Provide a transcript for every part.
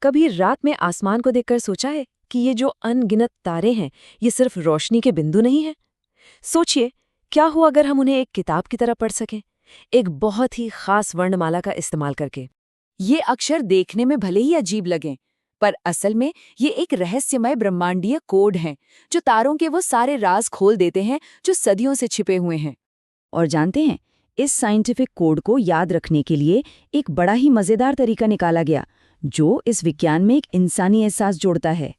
कभी रात में आसमान को देखकर सोचा है कि ये जो अनगिनत तारे हैं, ये सिर्फ रोशनी के बिंदु नहीं हैं? सोचिए, क्या हो अगर हम उन्हें एक किताब की तरह पढ़ सकें, एक बहुत ही खास वर्णमाला का इस्तेमाल करके। ये अक्षर देखने में भले ही अजीब लगें, पर असल में ये एक रहस्यमय ब्रह्मांडीय कोड हैं, जो तारों के वो सारे राज खोल देते हैं जो सदियों से छिपे हुए हैं। और जानते हैं, इस साइंटिफिक कोड को याद रखने के लिए एक बड़ा ही मज़ेदार तरीका निकाला गया, जो इस विज्ञान में एक इंसानी एहसास जोड़ता है।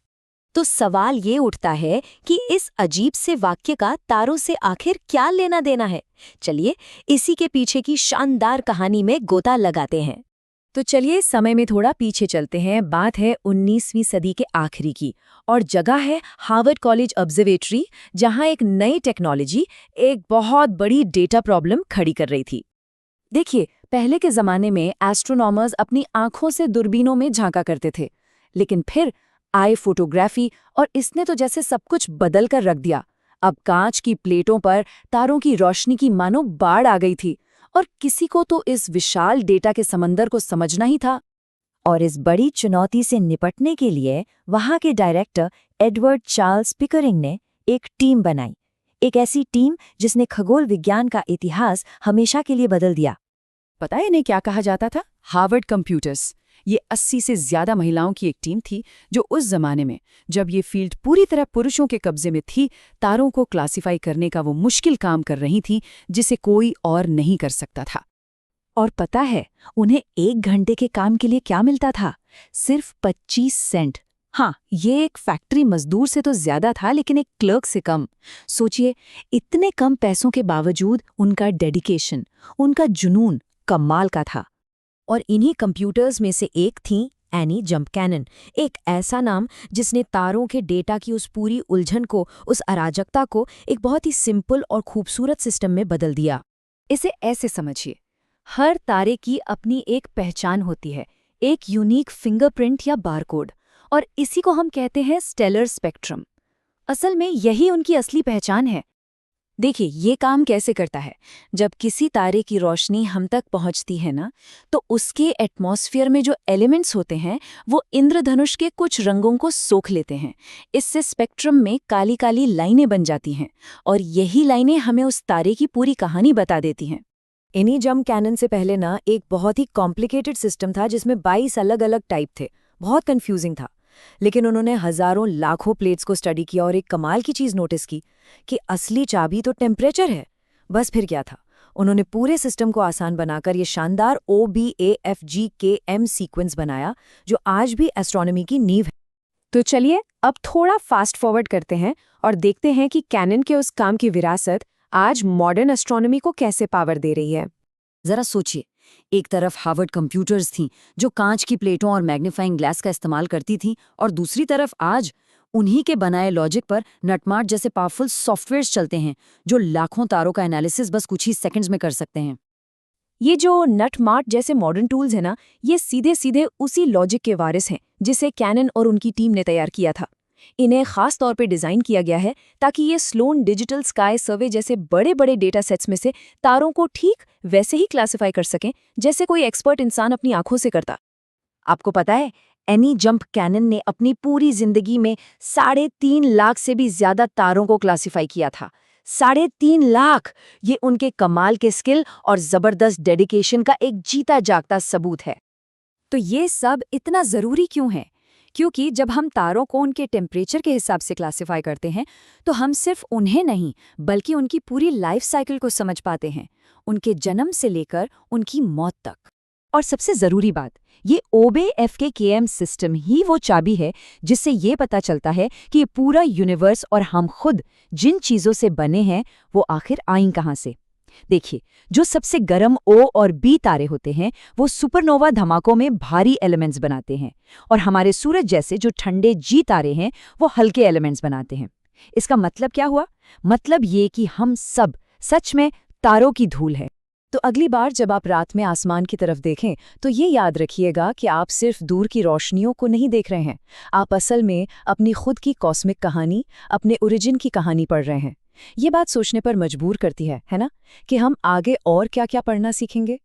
तो सवाल ये उठता है कि इस अजीब से वाक्य का तारों से आखिर क्या लेना देना है। चलिए इसी के पीछे की शानदार कहानी में गोता लगाते हैं। तो चलिए समय में थोड़ा पीछे चलते हैं। बात है 19वीं सदी के आखिरी की, और जगह है हार्वर्ड कॉलेज ऑब्जर्वेटरी, जहां एक नई टेक्नोलॉजी एक बहुत बड़ी डेटा प्रॉब्लम खड़ी कर रही थी। देखिए, पहले के ज़माने में एस्ट्रोनॉमर्स अपनी आंखों से दूरबीनों में झांका करते थे, लेकिन फिर आई फोटोग्राफी, और इसने तो जैसे सब कुछ बदल कर रख दिया। अब कांच की प्लेटों पर तारों की रोशनी की मानो बाढ़ आ गई थी, और किसी को तो इस विशाल डेटा के समंदर को समझना ही था। और इस बड़ी चुनौती से निपटने के लिए वहां के डायरेक्टर एडवर्ड चार्ल्स पिकरिंग ने एक टीम बनाई, एक ऐसी टीम जिसने खगोल विज्ञान का इतिहास हमेशा के लिए बदल दिया। पता है इन्हें क्या कहा जाता था? Harvard computers. ये 80 से ज्यादा महिलाओं की एक टीम थी, जो उस जमाने में, जब ये फील्ड पूरी तरह पुरुषों के कब्जे में थी, तारों को क्लासिफाई करने का वो मुश्किल काम कर रही थी जिसे कोई और नहीं कर सकता था। और पता है उन्हें 1 घंटे के काम के लिए क्या मिलता था? सिर्फ 25 सेंट। हाँ, ये एक फैक्ट्री मजदूर से तो ज्यादा था, लेकिन एक क्लर्क से कम। सोचिए, इतने कम पैसों के बावजूद उनका डेडिकेशन, उनका जुनून कमाल का था। और इन्हीं कंप्यूटर्स में से एक थी एनी जंप कैनन, एक ऐसा नाम जिसने तारों के डेटा की उस पूरी उलझन को, उस अराजकता को एक बहुत ही सिंपल और खूबसूरत सिस्टम में बदल दिया। इसे ऐसे समझिए, हर तारे की अपनी एक पहचान होती है, एक यूनिक फिंगरप्रिंट या बारकोड, और इसी को हम कहते हैं स्टेलर स्पेक्ट्रम। असल में यही उनकी असली पहचान है। देखिए, ये काम कैसे करता है। जब किसी तारे की रोशनी हम तक पहुंचती है ना, तो उसके एटमॉस्फेयर में जो एलिमेंट्स होते हैं वो इंद्रधनुष के कुछ रंगों को सोख लेते हैं। इससे स्पेक्ट्रम में काली काली लाइनें बन जाती हैं, और यही लाइनें हमें उस तारे की पूरी कहानी बता देती हैं। एनी जंप कैनन से पहले ना एक बहुत ही कॉम्प्लिकेटेड सिस्टम था, जिसमें 22 अलग अलग टाइप थे। बहुत कंफ्यूजिंग था। लेकिन उन्होंने हजारों लाखों प्लेट्स को स्टडी किया और एक कमाल की चीज नोटिस की कि असली चाबी तो टेम्परेचर है। बस फिर क्या था, उन्होंने पूरे सिस्टम को आसान बनाकर ये शानदार OBAFGKM सीक्वेंस बनाया, जो आज भी एस्ट्रोनॉमी की नींव है। तो चलिए अब थोड़ा फास्ट फॉरवर्ड करते हैं और देखते हैं कि कैनन के उस काम की विरासत आज मॉडर्न एस्ट्रोनॉमी को कैसे पावर दे रही है। जरा सोचिए, एक तरफ हार्वर्ड कंप्यूटर्स थीं जो कांच की प्लेटों और मैग्नीफाइंग ग्लास का इस्तेमाल करती थीं, और दूसरी तरफ आज उन्हीं के बनाए लॉजिक पर नटमार्ट जैसे पावरफुल सॉफ्टवेयर्स चलते हैं, जो लाखों तारों का एनालिसिस बस कुछ ही सेकंड्स में कर सकते हैं। ये जो नटमार्ट जैसे मॉडर्न टूल्स हैं ना, ये सीधे सीधे उसी लॉजिक के वारिस हैं जिसे कैनन और उनकी टीम ने तैयार किया था। इन्हें खास तौर पे डिज़ाइन किया गया है ताकि ये स्लोन डिजिटल स्काई सर्वे जैसे बड़े बड़े डेटा सेट्स में से तारों को ठीक वैसे ही क्लासिफाई कर सकें जैसे कोई एक्सपर्ट इंसान अपनी आंखों से करता। आपको पता है, एनी जंप कैनन ने अपनी पूरी जिंदगी में 3.5 लाख से भी ज्यादा तारों को क्लासिफाई किया था। 3.5 लाख! ये उनके कमाल के स्किल और जबरदस्त डेडिकेशन का एक जीता जागता सबूत है। तो ये सब इतना ज़रूरी क्यों है? क्योंकि जब हम तारों को उनके टेम्परेचर के हिसाब से क्लासिफाई करते हैं, तो हम सिर्फ उन्हें नहीं बल्कि उनकी पूरी लाइफ साइकिल को समझ पाते हैं, उनके जन्म से लेकर उनकी मौत तक। और सबसे ज़रूरी बात, ये OBAFGKM सिस्टम ही वो चाबी है जिससे ये पता चलता है कि ये पूरा यूनिवर्स और हम खुद जिन चीज़ों से बने हैं वो आखिर आईं कहाँ से। देखिए, जो सबसे गर्म O और B तारे होते हैं वो सुपरनोवा धमाकों में भारी एलिमेंट्स बनाते हैं, और हमारे सूरज जैसे जो ठंडे G तारे हैं वो हल्के एलिमेंट्स बनाते हैं। इसका मतलब क्या हुआ? मतलब ये कि हम सब सच में तारों की धूल है। तो अगली बार जब आप रात में आसमान की तरफ देखें, तो ये याद रखिएगा कि आप सिर्फ दूर की रोशनियों को नहीं देख रहे हैं, आप असल में अपनी खुद की कॉस्मिक कहानी, अपने ओरिजिन की कहानी पढ़ रहे हैं। ये बात सोचने पर मजबूर करती है ना, कि हम आगे और क्या क्या पढ़ना सीखेंगे।